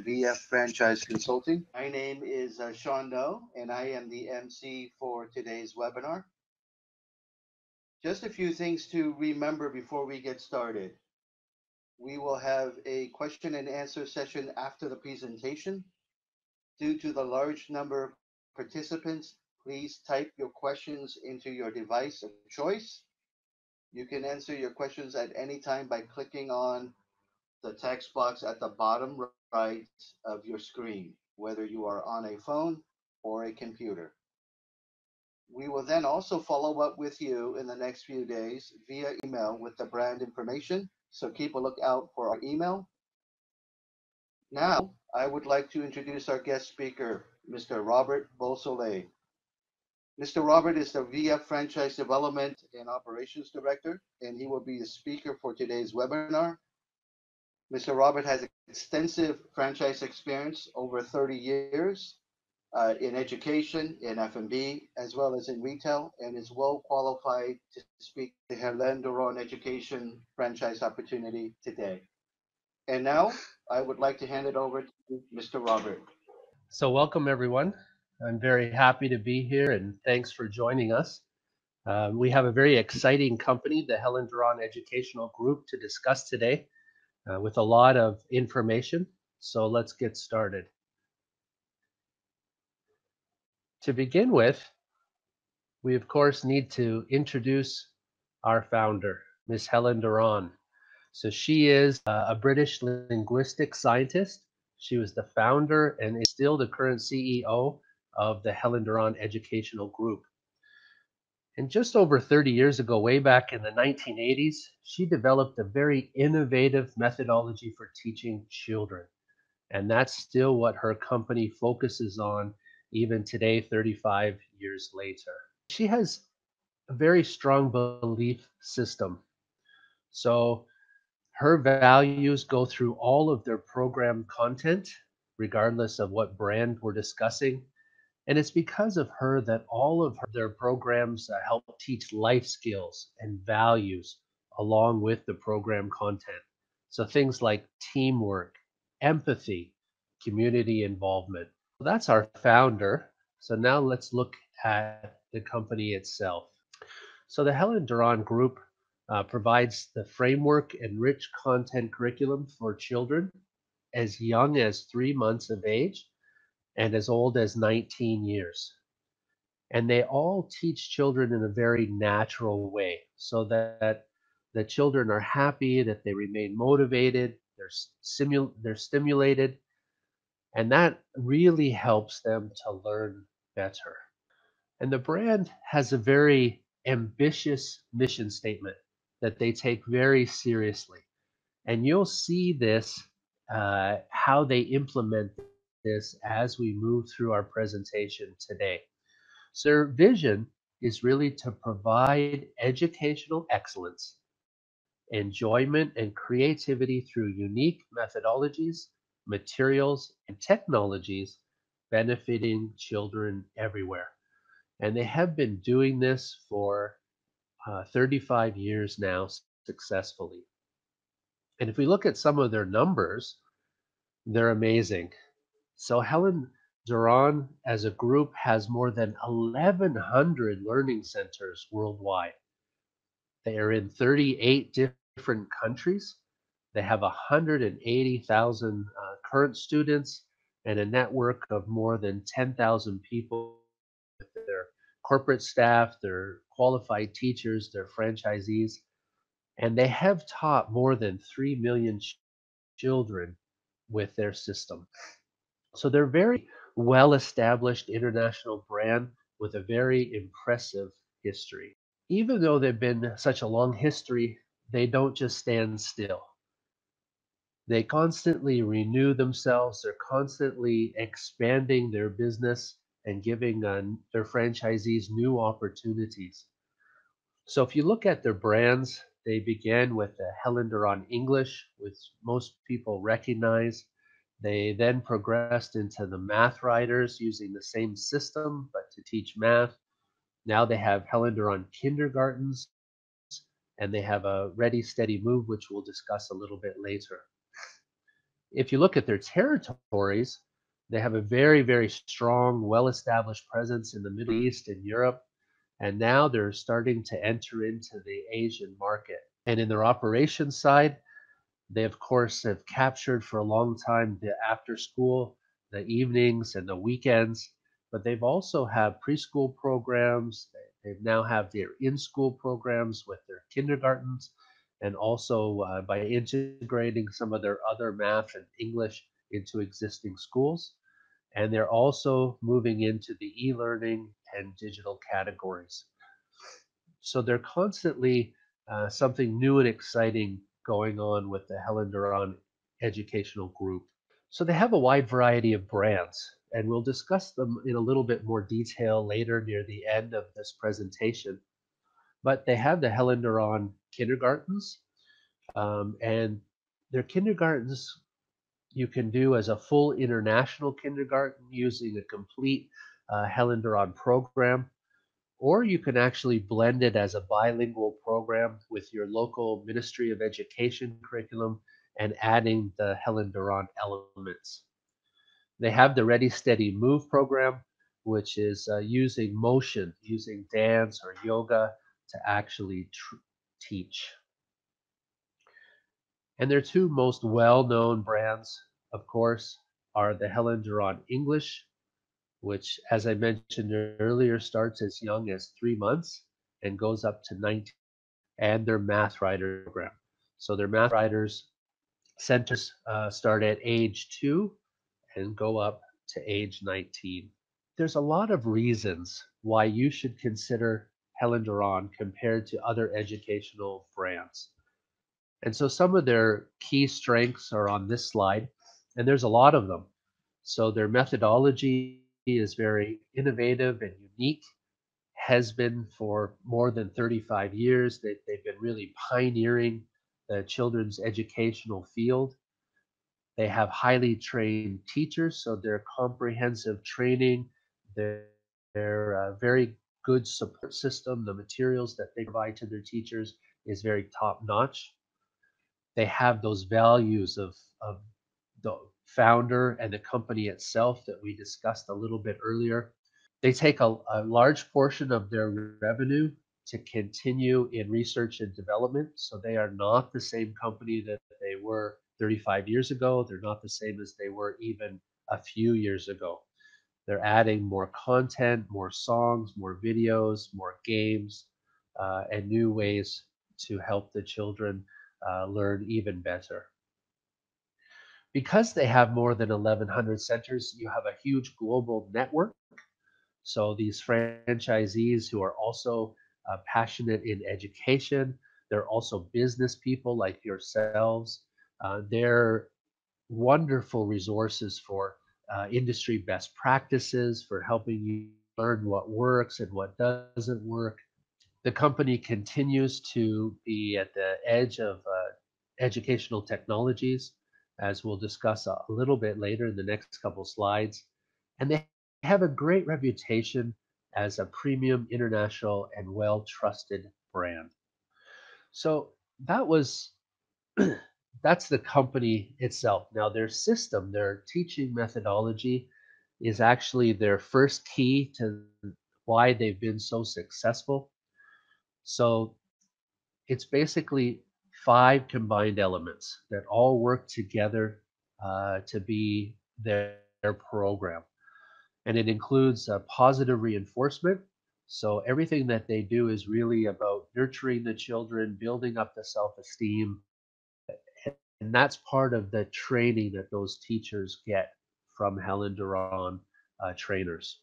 VF Franchise Consulting. My name is Sean No, and I am the MC for today's webinar. Just a few things to remember before we get started. We will have a question and answer session after the presentation. Due to the large number of participants, please type your questions into your device of choice. You can answer your questions at any time by clicking on the text box at the bottom right of your screen, whether you are on a phone or a computer. We will then also follow up with you in the next few days via email with the brand information, so keep a lookout for our email. Now, I would like to introduce our guest speaker, Mr. Robert Beausoleil. Mr. Robert is the VF Franchise Development and Operations Director, and he will be the speaker for today's webinar. Mr. Robert has extensive franchise experience over 30 years in education, in F&B, as well as in retail, and is well qualified to speak to the Helen Doron Education franchise opportunity today. And now, I would like to hand it over to Mr. Robert. So welcome everyone. I'm very happy to be here and thanks for joining us. We have a very exciting company, the Helen Doron Educational Group, to discuss today with a lot of information. So let's get started. To begin with, we of course need to introduce our founder, Miss Helen Doron. So she is a British linguistic scientist. She was the founder and is still the current CEO of the Helen Doron Educational Group. And just over 30 years ago, way back in the 1980s, she developed a very innovative methodology for teaching children. And that's still what her company focuses on even today, 35 years later. She has a very strong belief system. So her values go through all of their program content, regardless of what brand we're discussing. And it's because of her that all of their programs help teach life skills and values along with the program content. So things like teamwork, empathy, community involvement. That's our founder. So now let's look at the company itself. So the Helen Doron Group provides the framework and rich content curriculum for children as young as 3 months of age and as old as 19 years. And they all teach children in a very natural way so that the children are happy, that they remain motivated, they're stimulated, and that really helps them to learn better. And the brand has a very ambitious mission statement that they take very seriously. And you'll see this, how they implement this as we move through our presentation today. So their vision is really to provide educational excellence, enjoyment, and creativity through unique methodologies, materials, and technologies benefiting children everywhere. And they have been doing this for 35 years now successfully. And if we look at some of their numbers, they're amazing. So Helen Doron as a group has more than 1,100 learning centers worldwide. They are in 38 different countries. They have 180,000 current students and a network of more than 10,000 people with their corporate staff, their qualified teachers, their franchisees. And they have taught more than 3 million children with their system. So they're very well-established international brand with a very impressive history. Even though they've been such a long history, they don't just stand still. They constantly renew themselves. They're constantly expanding their business and giving their franchisees new opportunities. So if you look at their brands, they began with the Helen Doron English, which most people recognize. They then progressed into the MathRiders using the same system, but to teach math. Now they have Helen Doron Kindergartens, and they have a Ready Steady Move, which we'll discuss a little bit later. If you look at their territories, they have a very, very strong, well-established presence in the Middle East and Europe, and now they're starting to enter into the Asian market. And in their operations side, they of course have captured for a long time the after school, the evenings and the weekends, but they've also have preschool programs. They now have their in-school programs with their kindergartens, and also by integrating some of their other math and English into existing schools. And they're also moving into the e-learning and digital categories. So they're constantly something new and exciting going on with the Helen Doron Educational Group. So they have a wide variety of brands, and we'll discuss them in a little bit more detail later near the end of this presentation. But they have the Helen Doron kindergartens, and their kindergartens you can do as a full international kindergarten using a complete Helen Doron program, or you can actually blend it as a bilingual program with your local Ministry of Education curriculum and adding the Helen Doron elements. They have the Ready Steady Move program, which is using motion, using dance or yoga to actually teach. And their two most well-known brands, of course, are the Helen Doron English, which, as I mentioned earlier, starts as young as 3 months and goes up to 19, and their MathRider program. So their MathRiders centers start at age 2 and go up to age 19. There's a lot of reasons why you should consider Helen Doron compared to other educational brands. And so some of their key strengths are on this slide, and there's a lot of them. So their methodology is very innovative and unique, has been for more than 35 years. They've been really pioneering the children's educational field. They have highly trained teachers, so their comprehensive training, their very good support system, the materials that they provide to their teachers is very top notch. They have those values of the founder and the company itself that we discussed a little bit earlier. They take a large portion of their revenue to continue in research and development. So they are not the same company that they were 35 years ago. They're not the same as they were even a few years ago. They're adding more content, more songs, more videos, more games, and new ways to help the children learn even better. Because they have more than 1,100 centers, you have a huge global network. So these franchisees who are also passionate in education, they're also business people like yourselves. They're wonderful resources for industry best practices, for helping you learn what works and what doesn't work. The company continues to be at the edge of educational technologies, as we'll discuss a little bit later in the next couple slides. And they have a great reputation as a premium, international, and well-trusted brand. So that was that's the company itself. Now their system, their teaching methodology is actually their first key to why they've been so successful. So it's basically 5 combined elements that all work together to be their program. And it includes positive reinforcement. So everything that they do is really about nurturing the children, building up the self-esteem. And that's part of the training that those teachers get from Helen Doron trainers.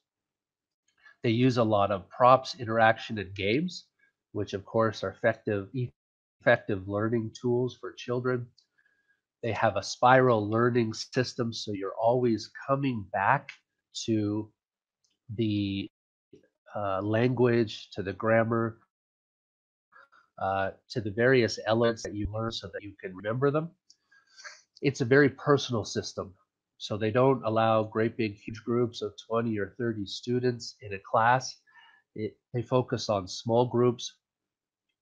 They use a lot of props, interaction, and games, which of course are effective learning tools for children. They have a spiral learning system, so you're always coming back to the language, to the grammar, to the various elements that you learn so that you can remember them. It's a very personal system. So they don't allow great big huge groups of 20 or 30 students in a class. They focus on small groups,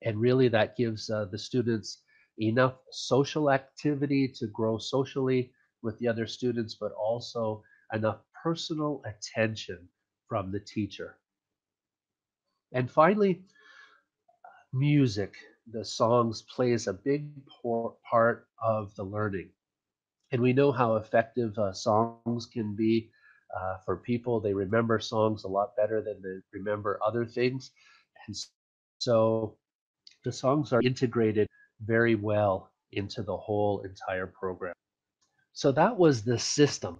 and really that gives the students enough social activity to grow socially, with the other students, but also enough personal attention from the teacher. And finally, music. The songs plays a big part of the learning. And we know how effective songs can be for people. They remember songs a lot better than they remember other things. And so the songs are integrated very well into the whole entire program. So that was the system.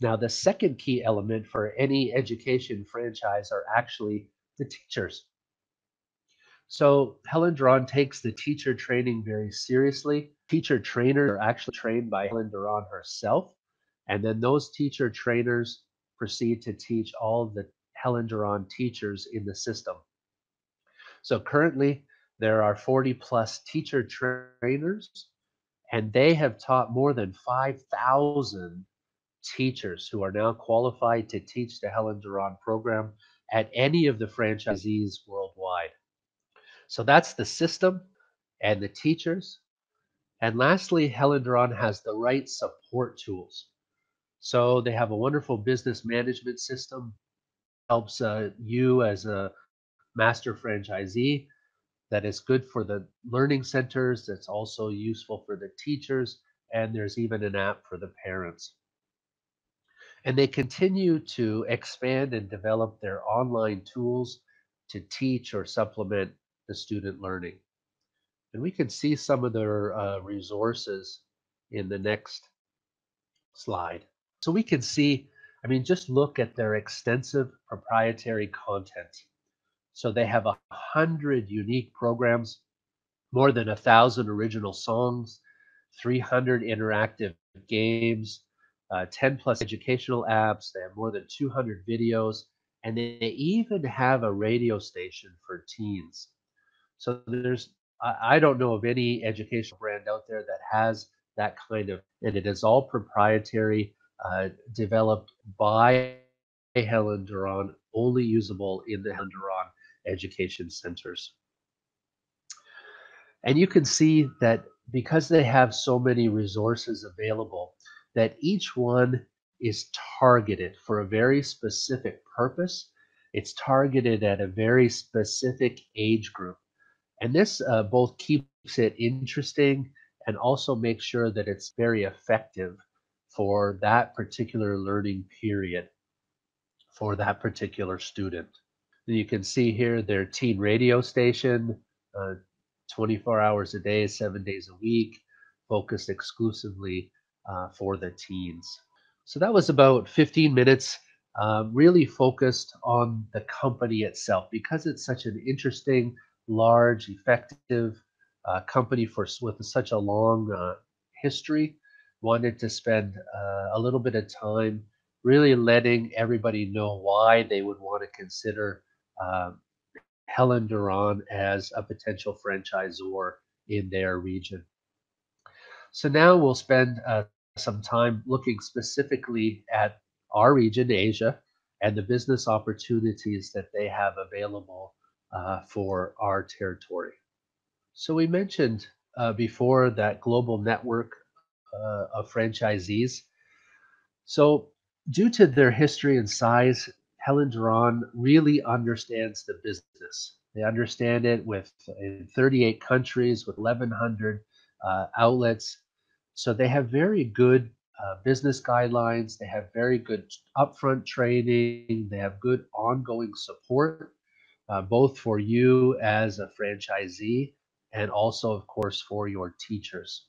Now, the second key element for any education franchise are actually the teachers. So Helen Doron takes the teacher training very seriously. Teacher trainers are actually trained by Helen Doron herself. And then those teacher trainers proceed to teach all the Helen Doron teachers in the system. So currently, there are 40 plus teacher trainers, and they have taught more than 5,000 teachers who are now qualified to teach the Helen Doron program at any of the franchisees worldwide. So that's the system and the teachers. And lastly, Helen Doron has the right support tools. So they have a wonderful business management system, helps you as a master franchisee, that is good for the learning centers, that's also useful for the teachers, and there's even an app for the parents. And they continue to expand and develop their online tools to teach or supplement the student learning. And we can see some of their resources in the next slide. So we can see, I mean, just look at their extensive proprietary content. So they have 100 unique programs, more than 1,000 original songs, 300 interactive games, 10 plus educational apps. They have more than 200 videos, and they even have a radio station for teens. So I don't know of any educational brand out there that has that kind of, and it is all proprietary, developed by Helen Doron, only usable in the Helen Doron education centers. And you can see that because they have so many resources available, that each one is targeted for a very specific purpose. It's targeted at a very specific age group. And this both keeps it interesting and also makes sure that it's very effective for that particular learning period for that particular student. You can see here their teen radio station, uh, 24 hours a day, 7 days a week, focused exclusively for the teens. So that was about 15 minutes, really focused on the company itself because it's such an interesting, large, effective company with such a long history. Wanted to spend a little bit of time really letting everybody know why they would want to consider uh, Helen Doron as a potential franchisor in their region. So now we'll spend some time looking specifically at our region, Asia, and the business opportunities that they have available for our territory. So we mentioned before that global network of franchisees. So due to their history and size, Helen Doron really understands the business. They understand it with in 38 countries with 1,100 outlets. So they have very good business guidelines. They have very good upfront training. They have good ongoing support, both for you as a franchisee and also, of course, for your teachers.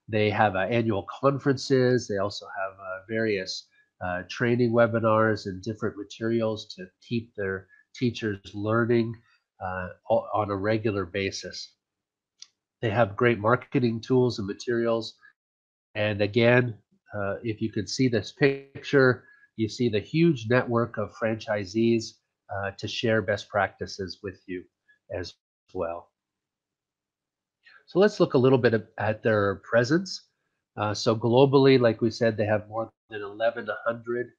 They have annual conferences. They also have various training webinars and different materials to keep their teachers learning on a regular basis. They have great marketing tools and materials. And again, if you could see this picture, you see the huge network of franchisees to share best practices with you as well. So let's look a little bit at their presence. So globally, like we said, they have more than 1,100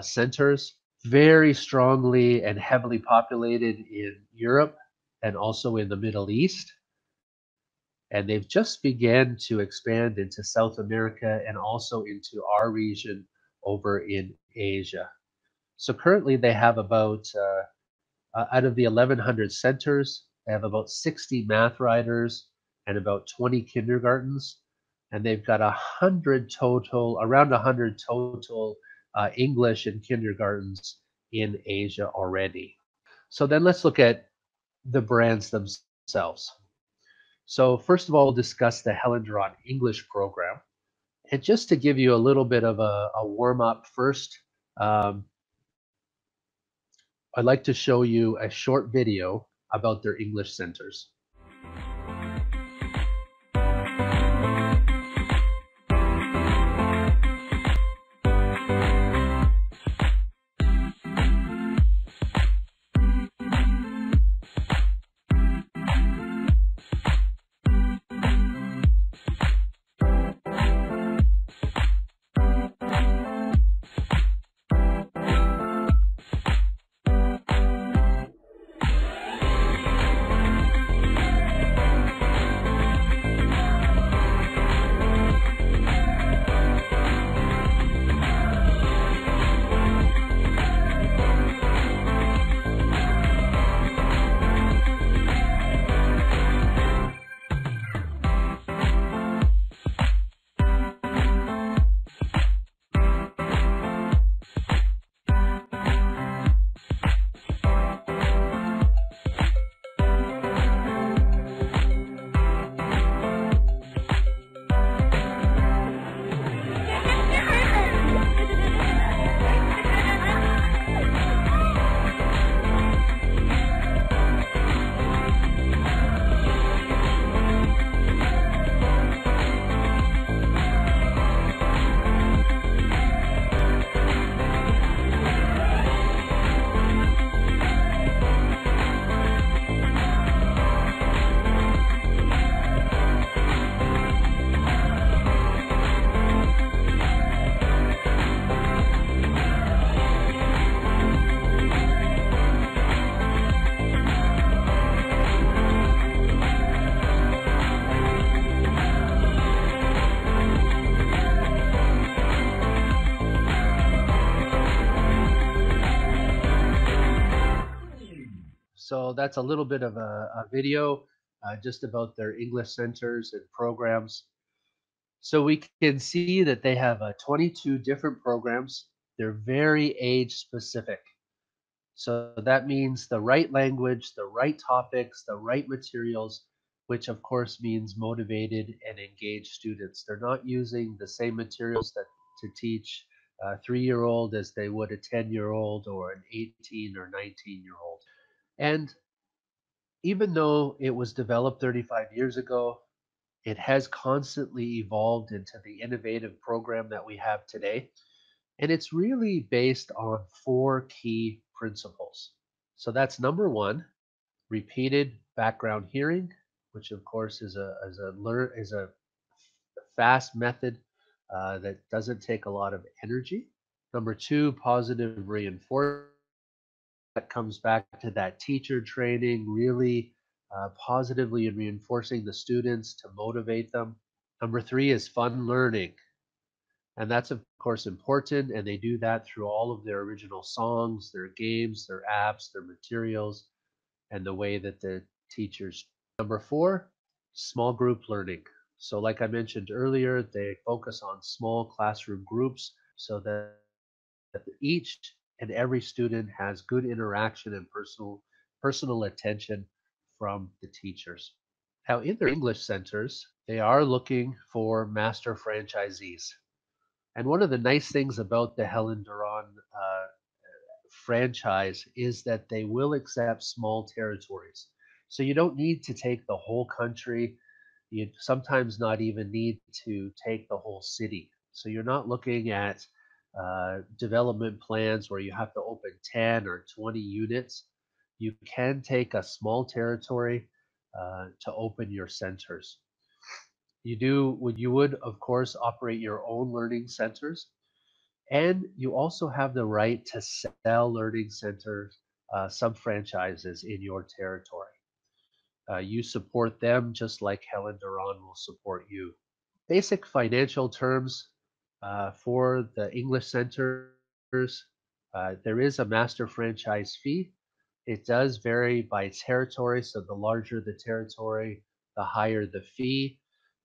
centers, very strongly and heavily populated in Europe and also in the Middle East. and they've just began to expand into South America and also into our region over in Asia. So currently they have about, out of the 1,100 centers, they have about 60 MathRiders and about 20 kindergartens. And they've got around 100 total English and kindergartens in Asia already. So then let's look at the brands themselves. So first of all, we'll discuss the Helen Doron English program. And just to give you a little bit of a warm up first, um, I'd like to show you a short video about their English centers. So that's a little bit of a video just about their English centers and programs. So we can see that they have 22 different programs. They're very age specific. So that means the right language, the right topics, the right materials, which of course means motivated and engaged students. They're not using the same materials to teach a 3-year-old as they would a 10-year-old or an 18 or 19-year-old. And even though it was developed 35 years ago, it has constantly evolved into the innovative program that we have today. And it's really based on 4 key principles. So that's number 1, repeated background hearing, which of course is a fast method that doesn't take a lot of energy. Number 2, positive reinforcement. That comes back to that teacher training, really positively reinforcing the students to motivate them. Number 3 is fun learning. And that's, of course, important. And they do that through all of their original songs, their games, their apps, their materials, and the way that the teachers. Number 4, small group learning. So like I mentioned earlier, they focus on small classroom groups so that each and every student has good interaction and personal attention from the teachers. Now, in their English centers, they are looking for master franchisees. And one of the nice things about the Helen Doron franchise is that they will accept small territories. So you don't need to take the whole country. You sometimes not even need to take the whole city. So you're not looking at development plans where you have to open 10 or 20 units. You can take a small territory to open your centers. You would of course operate your own learning centers, and you also have the right to sell learning centers, sub franchises in your territory. You support them just like Helen Doron will support you. Basic financial terms for the English centers. There is a master franchise fee. It does vary by territory, so the larger the territory, the higher the fee.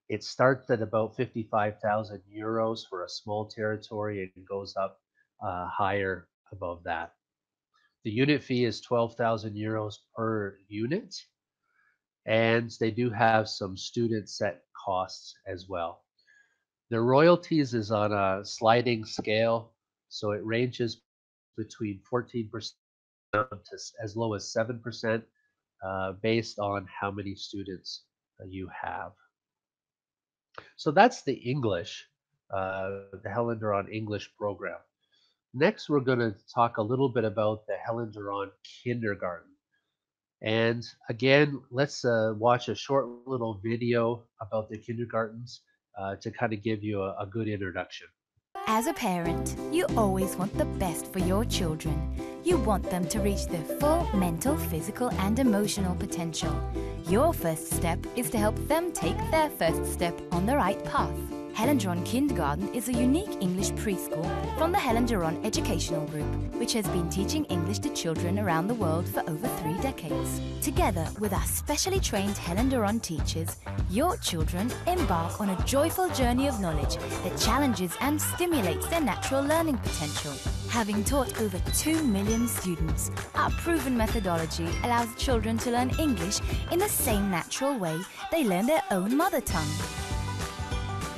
It starts at about 55,000 euros for a small territory and goes up higher above that. The unit fee is 12,000 euros per unit, and they do have some student set costs as well. The royalties is on a sliding scale, so it ranges between 14% to as low as 7% based on how many students you have. So that's the English, the Helen Doron English program. Next, we're going to talk a little bit about the Helen Doron Kindergarten. And again, let's watch a short little video about the kindergartens to kind of give you a good introduction. As a parent, you always want the best for your children. You want them to reach their full mental, physical, and emotional potential. Your first step is to help them take their first step on the right path. Helen Doron Kindergarten is a unique English preschool from the Helen Doron Educational Group, which has been teaching English to children around the world for over 3 decades. Together with our specially trained Helen Doron teachers, your children embark on a joyful journey of knowledge that challenges and stimulates their natural learning potential. Having taught over 2 million students, our proven methodology allows children to learn English in the same natural way they learn their own mother tongue.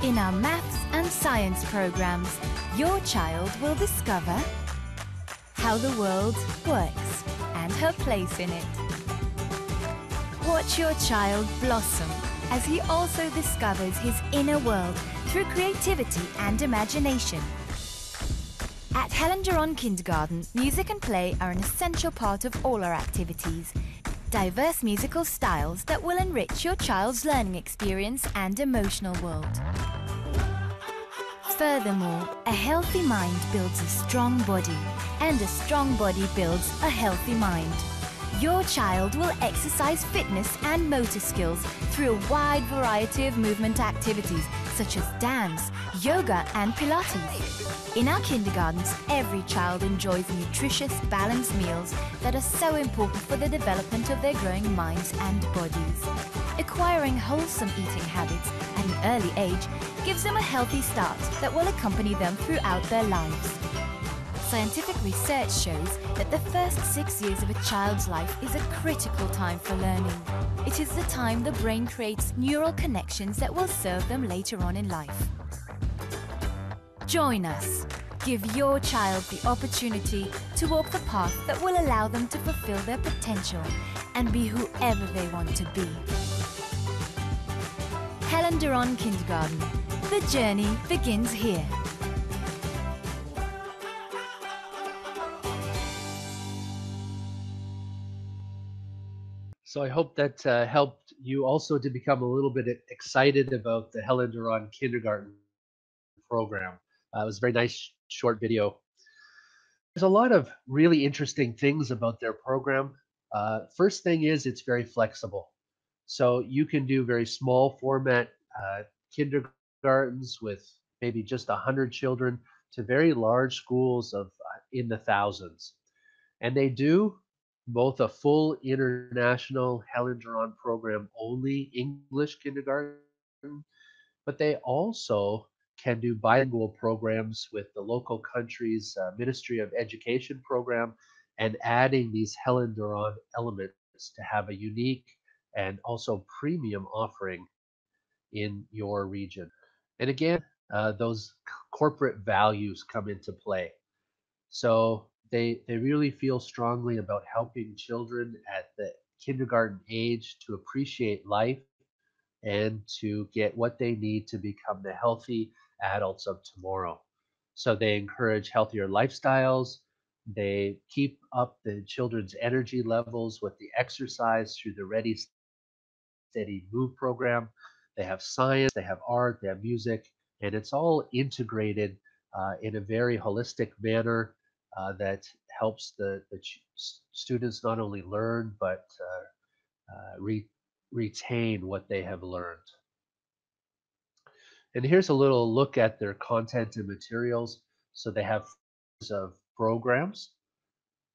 In our maths and science programs, your child will discover how the world works and her place in it. Watch your child blossom as he also discovers his inner world through creativity and imagination. At Helen Doron Kindergarten, music and play are an essential part of all our activities. Diverse musical styles that will enrich your child's learning experience and emotional world. Furthermore, a healthy mind builds a strong body, and a strong body builds a healthy mind. Your child will exercise fitness and motor skills through a wide variety of movement activities such as dance, yoga, and Pilates. In our kindergartens, every child enjoys nutritious, balanced meals that are so important for the development of their growing minds and bodies. Acquiring wholesome eating habits at an early age gives them a healthy start that will accompany them throughout their lives. Scientific research shows that the first 6 years of a child's life is a critical time for learning. It is the time the brain creates neural connections that will serve them later on in life. Join us. Give your child the opportunity to walk the path that will allow them to fulfill their potential and be whoever they want to be. Helen Doron Kindergarten. The journey begins here. So I hope that helped you also to become a little bit excited about the Helen Doron Kindergarten program. It was a very nice short video. There's a lot of really interesting things about their program. First thing is it's very flexible. So you can do very small format kindergartens with maybe just 100 children to very large schools of in the thousands. And they do both a full international Helen Doron program only English kindergarten, but they also can do bilingual programs with the local country's Ministry of Education program and adding these Helen Doron elements to have a unique and also premium offering in your region. And again, those corporate values come into play. So they really feel strongly about helping children at the kindergarten age to appreciate life and to get what they need to become the healthy adults of tomorrow. So they encourage healthier lifestyles. They keep up the children's energy levels with the exercise through the Ready, Steady, Move program. They have science, they have art, they have music, and it's all integrated in a very holistic manner that helps the students not only learn but retain what they have learned. And here's a little look at their content and materials. So they have of programs,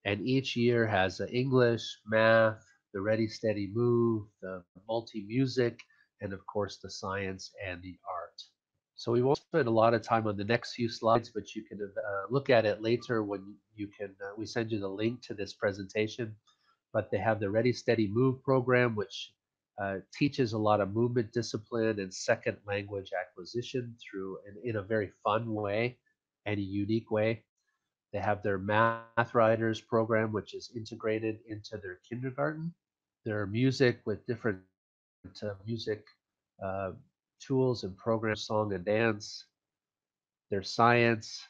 and each year has English, math, the Ready Steady Move, the multi-music, and of course the science and the art. So we won't spend a lot of time on the next few slides, but you can look at it later when you can. We send you the link to this presentation. But they have the Ready Steady Move program, which teaches a lot of movement discipline and second language acquisition through in a very fun way and a unique way. They have their MathRiders program, which is integrated into their kindergarten. Their music with different music uh, tools and programs, song and dance. Their science,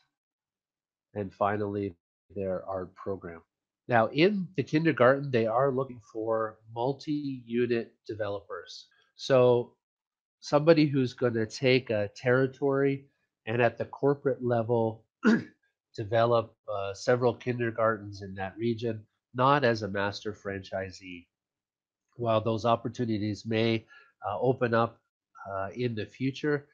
and finally their art program. Now, in the kindergarten, they are looking for multi-unit developers. So somebody who's going to take a territory and at the corporate level develop several kindergartens in that region, not as a master franchisee. While those opportunities may open up in the future,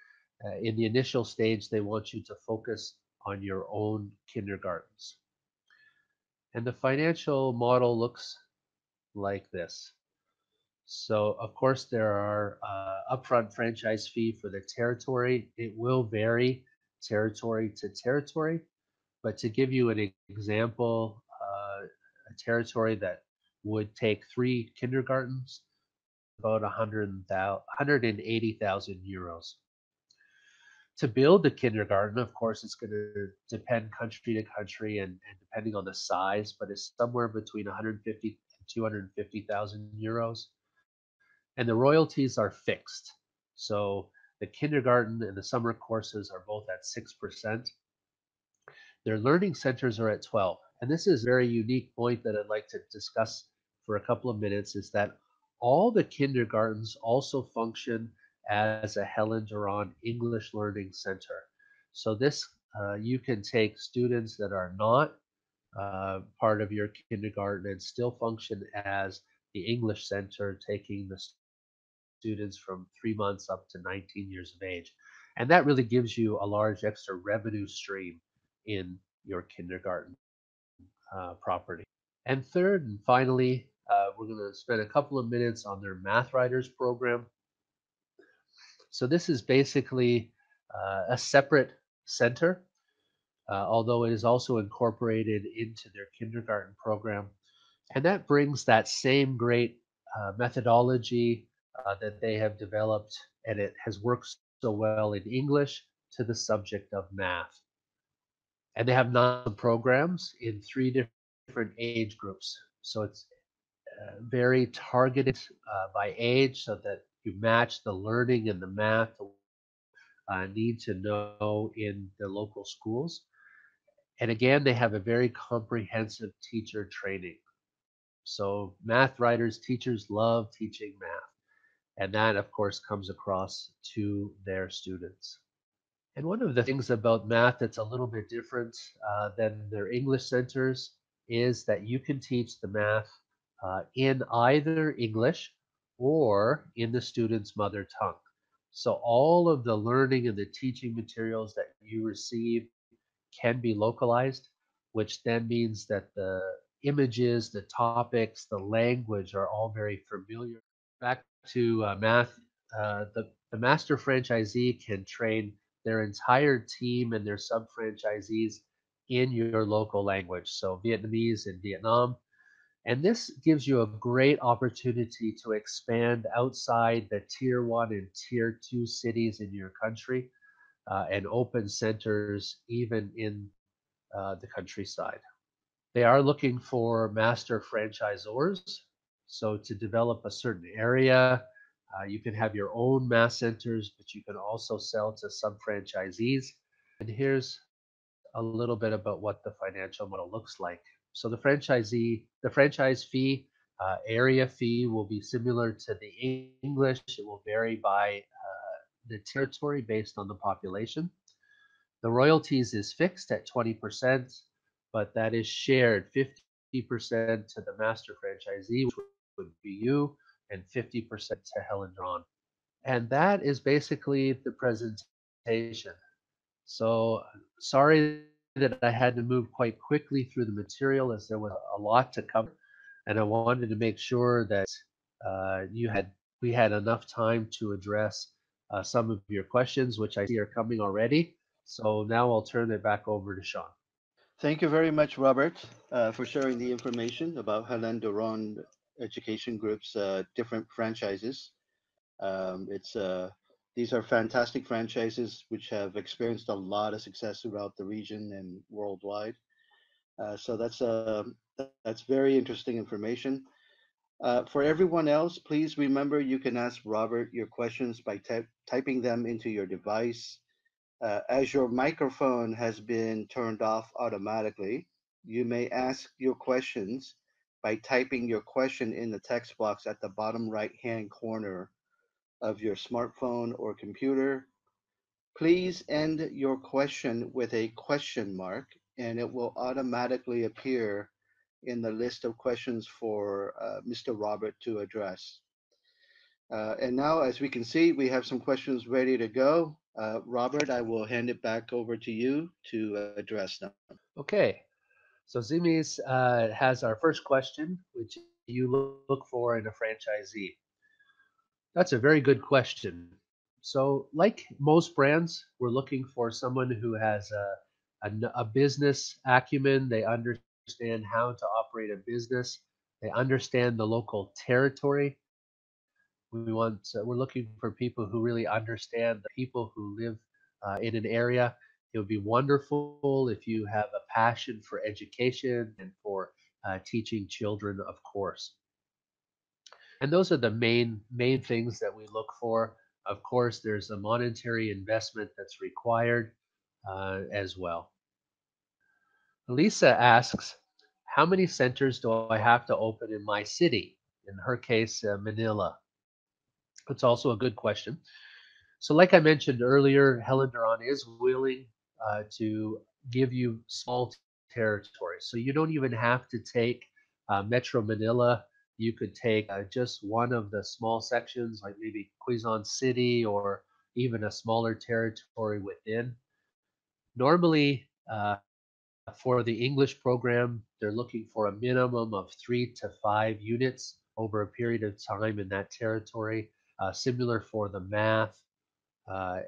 in the initial stage, they want you to focus on your own kindergartens. And the financial model looks like this. So, of course, there are upfront franchise fee for the territory. It will vary territory to territory, but to give you an example, a territory that would take 3 kindergartens, about 180,000 euros. To build the kindergarten, of course, it's going to depend country to country and depending on the size, but it's somewhere between 150 and 250,000 euros. And the royalties are fixed. So the kindergarten and the summer courses are both at 6%. Their learning centers are at 12. And this is a very unique point that I'd like to discuss for a couple of minutes, is that all the kindergartens also function as a Helen Doron English Learning Center. So this, you can take students that are not part of your kindergarten and still function as the English Center, taking the students from 3 months up to 19 years of age. And that really gives you a large extra revenue stream in your kindergarten property. And third and finally, we're going to spend a couple of minutes on their MathRiders program. So this is basically a separate center, although it is also incorporated into their kindergarten program. And that brings that same great methodology that they have developed, and it has worked so well in English, to the subject of math. And they have 9 programs in 3 different age groups. So it's very targeted by age so that you match the learning and the math need to know in the local schools. And again, they have a very comprehensive teacher training. So MathRiders teachers love teaching math. And that, of course, comes across to their students. And one of the things about math that's a little bit different than their English centers is that you can teach the math in either English or in the student's mother tongue. So all of the learning and the teaching materials that you receive can be localized, which then means that the images, the topics, the language are all very familiar. Back to math, the master franchisee can train their entire team and their sub-franchisees in your local language, so Vietnamese in Vietnam. And this gives you a great opportunity to expand outside the tier 1 and tier 2 cities in your country and open centers even in the countryside. They are looking for master franchisors. So to develop a certain area, you can have your own math centers, but you can also sell to some franchisees. And here's a little bit about what the financial model looks like. So the franchise fee, area fee will be similar to the English. It will vary by the territory based on the population. The royalties is fixed at 20%, but that is shared 50% to the master franchisee, which would be you, and 50% to Helen Doron. And that is basically the presentation. So sorry that I had to move quite quickly through the material as there was a lot to cover, and I wanted to make sure that we had enough time to address some of your questions, which I see are coming already. So now I'll turn it back over to Sean. Thank you very much, Robert, for sharing the information about Helen Doron Education Group's different franchises. It's These are fantastic franchises which have experienced a lot of success throughout the region and worldwide. So that's very interesting information. For everyone else, please remember you can ask Robert your questions by typing them into your device. As your microphone has been turned off automatically, you may ask your questions by typing your question in the text box at the bottom right-hand corner of your smartphone or computer. Please end your question with a question mark, and it will automatically appear in the list of questions for Mr. Robert to address. And now, as we can see, we have some questions ready to go. Robert, I will hand it back over to you to address them. Okay, so Zimis has our first question, which you look for in a franchisee. That's a very good question. So, like most brands, we're looking for someone who has a business acumen. They understand how to operate a business. They understand the local territory. We're looking for people who really understand the people who live in an area. It would be wonderful if you have a passion for education and for teaching children, of course. And those are the main things that we look for. Of course, there's a monetary investment that's required as well. Lisa asks, how many centers do I have to open in my city? In her case, Manila. It's also a good question. So, like I mentioned earlier, Helen Doron is willing to give you small territories. So you don't even have to take Metro Manila. You could take just one of the small sections, like maybe Quezon City or even a smaller territory within. Normally, for the English program, they're looking for a minimum of 3 to 5 units over a period of time in that territory. Similar for the math.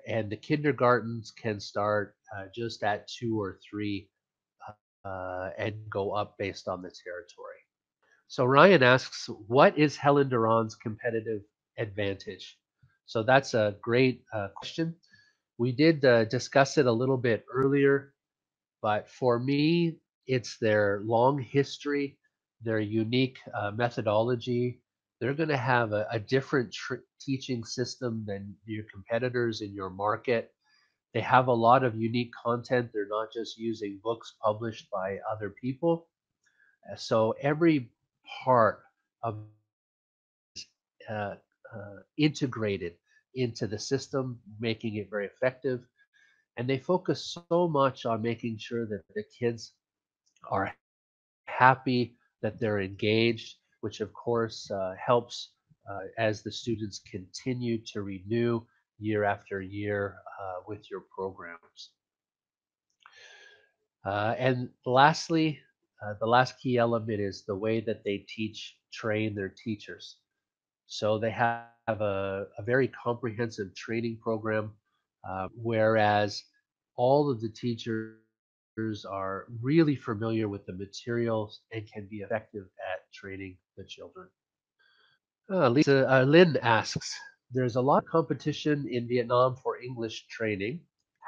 And the kindergartens can start just at 2 or 3 and go up based on the territory. So Ryan asks, what is Helen Doron's competitive advantage? So that's a great question. We did discuss it a little bit earlier, but for me, it's their long history, their unique methodology. They're going to have a different teaching system than your competitors in your market. They have a lot of unique content. They're not just using books published by other people. So every part of uh, integrated into the system, making it very effective. And they focus so much on making sure that the kids are happy, that they're engaged, which of course helps as the students continue to renew year after year with your programs. And lastly, the last key element is the way that they train their teachers. So they have a very comprehensive training program, whereas all of the teachers are really familiar with the materials and can be effective at training the children. Lynn asks, there's a lot of competition in Vietnam for English training.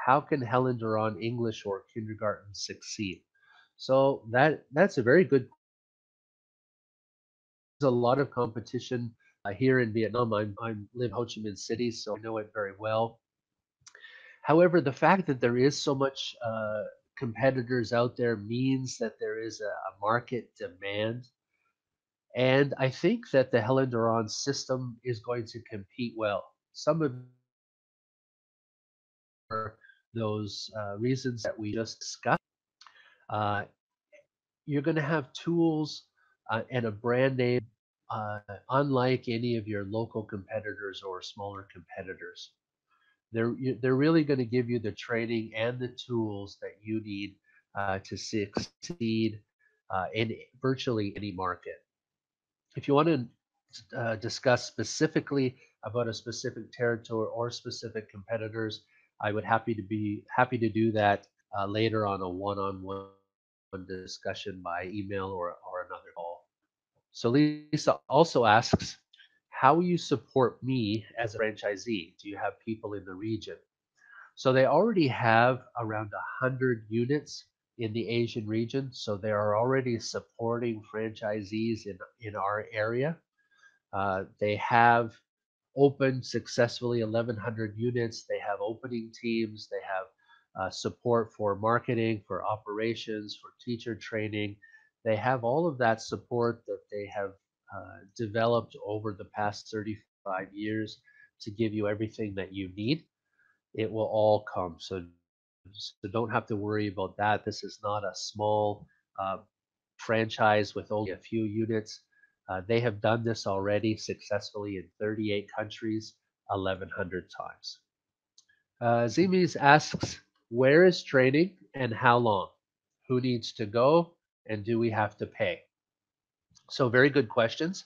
How can Helen Doron English or kindergarten succeed? So that's a very good. There's a lot of competition here in Vietnam. I live in Ho Chi Minh City, so I know it very well. However, the fact that there is so much competitors out there means that there is a market demand. And I think that the Helen Doron system is going to compete well. Some of those reasons that we just discussed. Uh, you're going to have tools and a brand name unlike any of your local competitors or smaller competitors. They're really going to give you the training and the tools that you need to succeed in virtually any market. If you want to discuss specifically about a specific territory or specific competitors, I would happy to do that later on a one-on-one discussion by email or another call. So Lisa also asks, how will you support me as a franchisee? Do you have people in the region? So they already have around 100 units in the Asian region. So they are already supporting franchisees in our area. They have opened successfully 1,100 units. They have opening teams. They have support for marketing, for operations, for teacher training. They have all of that support that they have developed over the past 35 years to give you everything that you need. It will all come. So don't have to worry about that. This is not a small franchise with only a few units. They have done this already successfully in 38 countries, 1,100 times. Zimis asks, where is training and how long? Who needs to go and do we have to pay? So very good questions.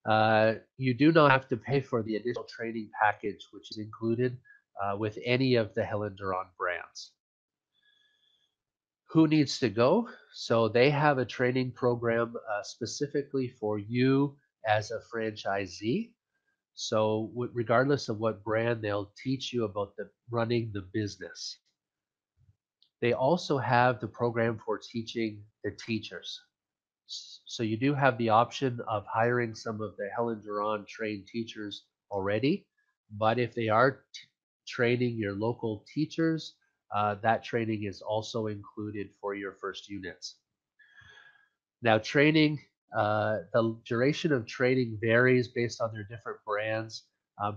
You do not have to pay for the initial training package, which is included with any of the Helen Doron brands. Who needs to go? So they have a training program specifically for you as a franchisee. So regardless of what brand, they'll teach you about running the business. They also have the program for teaching the teachers. So you do have the option of hiring some of the Helen Doron trained teachers already, but if they are training your local teachers, that training is also included for your first units. Now training, the duration of training varies based on their different brands,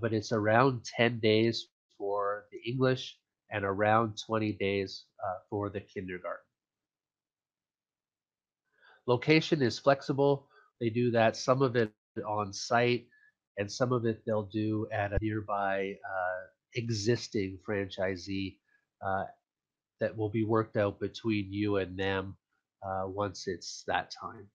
but it's around 10 days for the English and around 20 days for the kindergarten. Location is flexible. They do that, some of it on site, and some of it they'll do at a nearby existing franchisee that will be worked out between you and them once it's that time.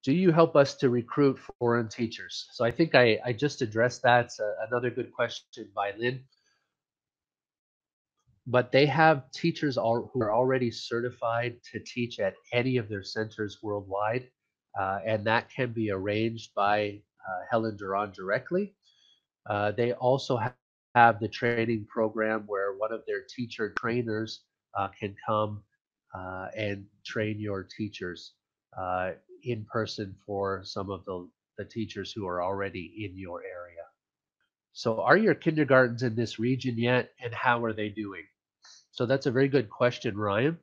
Do you help us to recruit foreign teachers? So I think I just addressed that. It's another good question by Lynn. But they have teachers who are already certified to teach at any of their centers worldwide, and that can be arranged by Helen Doron directly. They also have the training program where one of their teacher trainers can come and train your teachers in person for some of the teachers who are already in your area. So are your kindergartens in this region yet, and how are they doing? So that's a very good question, Ryan.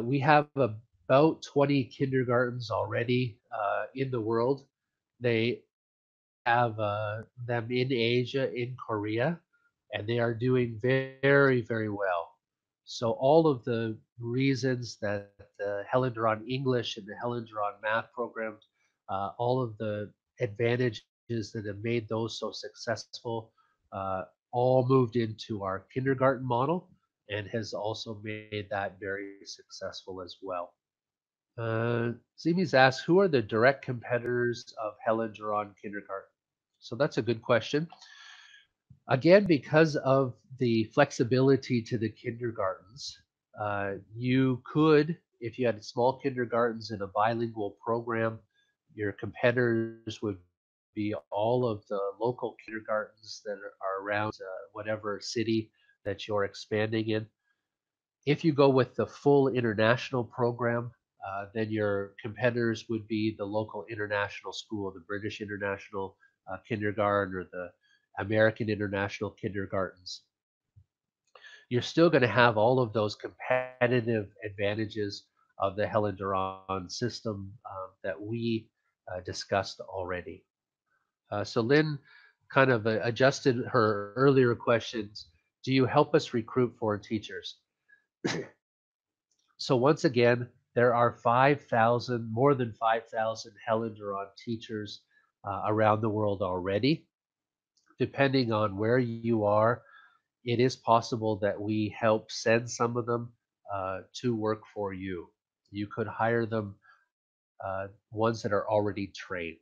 We have about 20 kindergartens already in the world. They have them in Asia, in Korea, and they are doing very, very well. So all of the reasons that the Helen Doron English and the Helen Doron Math programs, all of the advantages that have made those so successful, all moved into our kindergarten model and has also made that very successful as well. Zimis asks, who are the direct competitors of Helen Doron Kindergarten? So that's a good question. Again, because of the flexibility to the kindergartens, you could, if you had small kindergartens in a bilingual program, your competitors would be all of the local kindergartens that are around whatever city that you're expanding in. If you go with the full international program, then your competitors would be the local international school, the British International Kindergarten or the American International Kindergartens. You're still going to have all of those competitive advantages of the Helen Doron system that we discussed already. So Lynn kind of adjusted her earlier questions. Do you help us recruit foreign teachers? So once again, There are more than 5,000 Helen Doron teachers around the world already. Depending on where you are, it is possible that we help send some of them to work for you. You could hire them, ones that are already trained.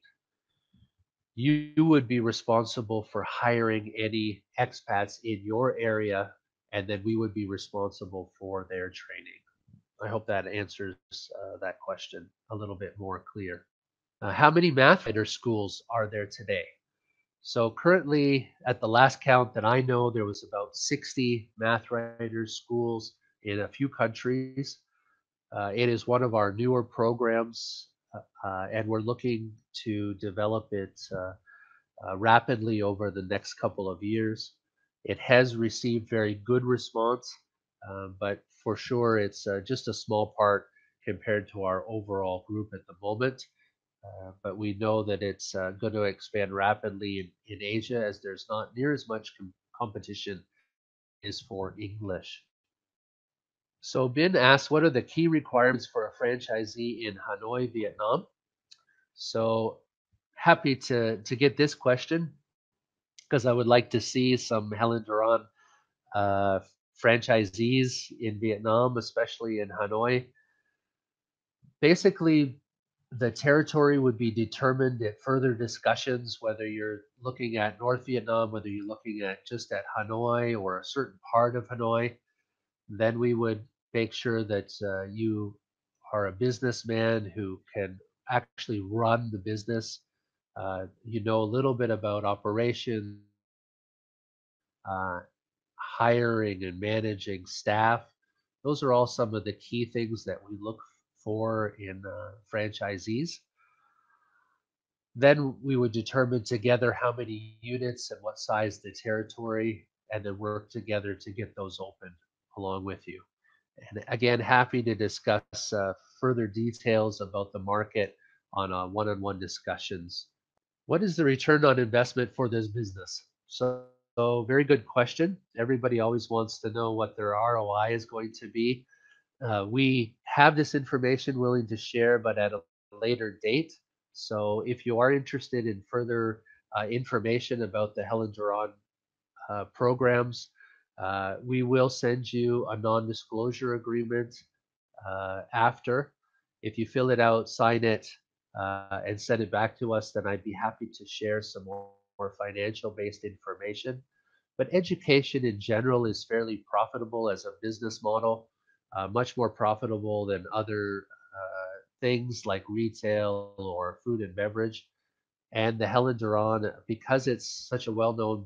You would be responsible for hiring any expats in your area, and then we would be responsible for their training. I hope that answers that question a little bit more clear. How many MathRider schools are there today? So currently, at the last count that I know, there was about 60 MathRider schools in a few countries. It is one of our newer programs, and we're looking to develop it rapidly over the next couple of years. It has received very good response, but for sure it's just a small part compared to our overall group at the moment. But we know that it's going to expand rapidly in Asia, as there's not near as much competition is for English. So Bin asks, what are the key requirements for a franchisee in Hanoi, Vietnam? So happy to get this question, because I would like to see some Helen Doron uh, franchisees in Vietnam, especially in Hanoi. Basically, the territory would be determined at further discussions, whether you're looking at North Vietnam, whether you're looking at just at Hanoi or a certain part of Hanoi. Then we would make sure that you are a businessman who can actually run the business. You know a little bit about operations, uh, hiring and managing staff. Those are all some of the key things that we look for in franchisees. Then we would determine together how many units and what size the territory, and then work together to get those open along with you. And again, happy to discuss further details about the market on one-on-one discussions. What is the return on investment for this business? So very good question. Everybody always wants to know what their ROI is going to be. We have this information willing to share, but at a later date. So if you are interested in further information about the Helen Doron programs, we will send you a non-disclosure agreement after. If you fill it out, sign it, and send it back to us, then I'd be happy to share some more financial-based information. But education in general is fairly profitable as a business model, much more profitable than other things like retail or food and beverage. And the Helen Doron, because it's such a well-known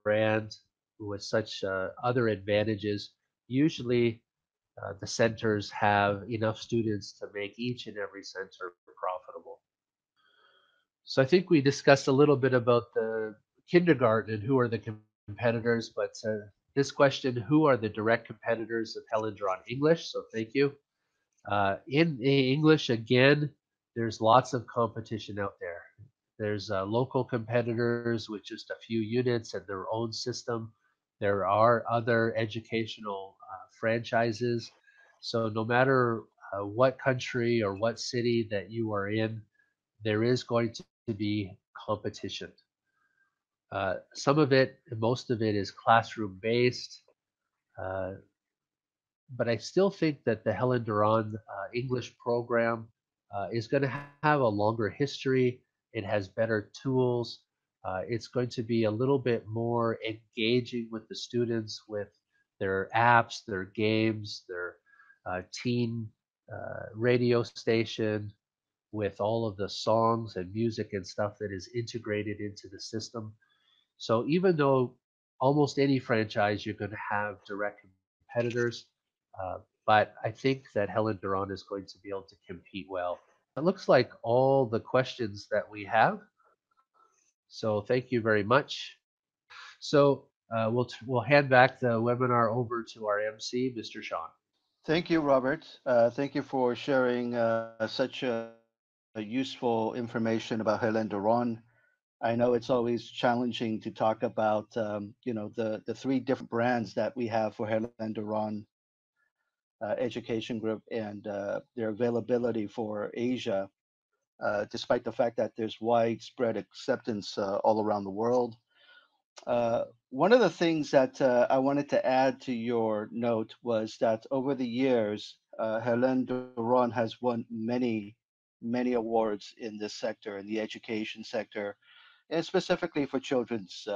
brand with such other advantages, usually the centers have enough students to make each and every center profitable. So I think we discussed a little bit about the kindergarten and who are the competitors, but this question, who are the direct competitors of Helen Doron English? So thank you. In English, again, there's lots of competition out there. There's local competitors with just a few units and their own system. There are other educational franchises. So no matter what country or what city that you are in, there is going to be competition. Some of it, most of it is classroom based, uh, but I still think that the Helen Doron English program is going to have a longer history. It has better tools. It's going to be a little bit more engaging with the students with their apps, their games, their teen radio station, with all of the songs and music and stuff that is integrated into the system. So even though almost any franchise you're going to have direct competitors, but I think that Helen Doron is going to be able to compete well. It looks like all the questions that we have. So thank you very much. So we'll hand back the webinar over to our MC, Mr. Sean. Thank you, Robert. Thank you for sharing such useful information about Helen Doron. I know it's always challenging to talk about, the three different brands that we have for Helen Doron. education group and their availability for Asia, despite the fact that there's widespread acceptance all around the world. One of the things that I wanted to add to your note was that over the years, Helen Doron has won many awards in this sector, in the education sector, and specifically for children's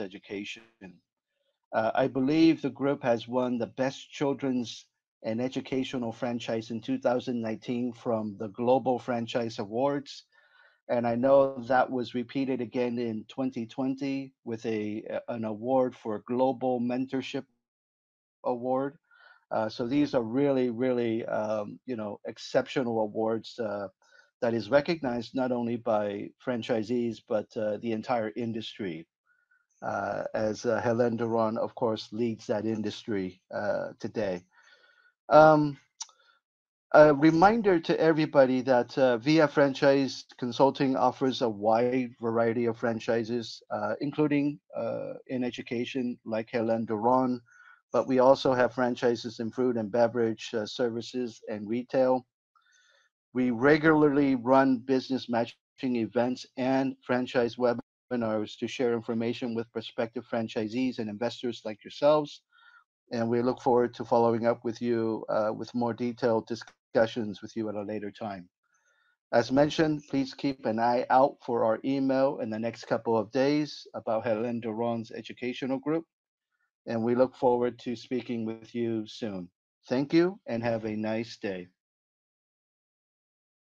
education. I believe the group has won the Best Children's and Educational Franchise in 2019 from the Global Franchise Awards, and I know that was repeated again in 2020 with an award for Global Mentorship Award. So these are really exceptional awards that is recognized not only by franchisees but the entire industry. As Helen Doron, of course, leads that industry today. Um, a reminder to everybody that Via Franchise Consulting offers a wide variety of franchises, including in education, like Helen Doron, but we also have franchises in food and beverage services and retail. We regularly run business matching events and franchise webinars to share information with prospective franchisees and investors like yourselves. And we look forward to following up with you with more detailed discussions with you at a later time. As mentioned, please keep an eye out for our email in the next couple of days about Helen Doron's educational group. And we look forward to speaking with you soon. Thank you and have a nice day.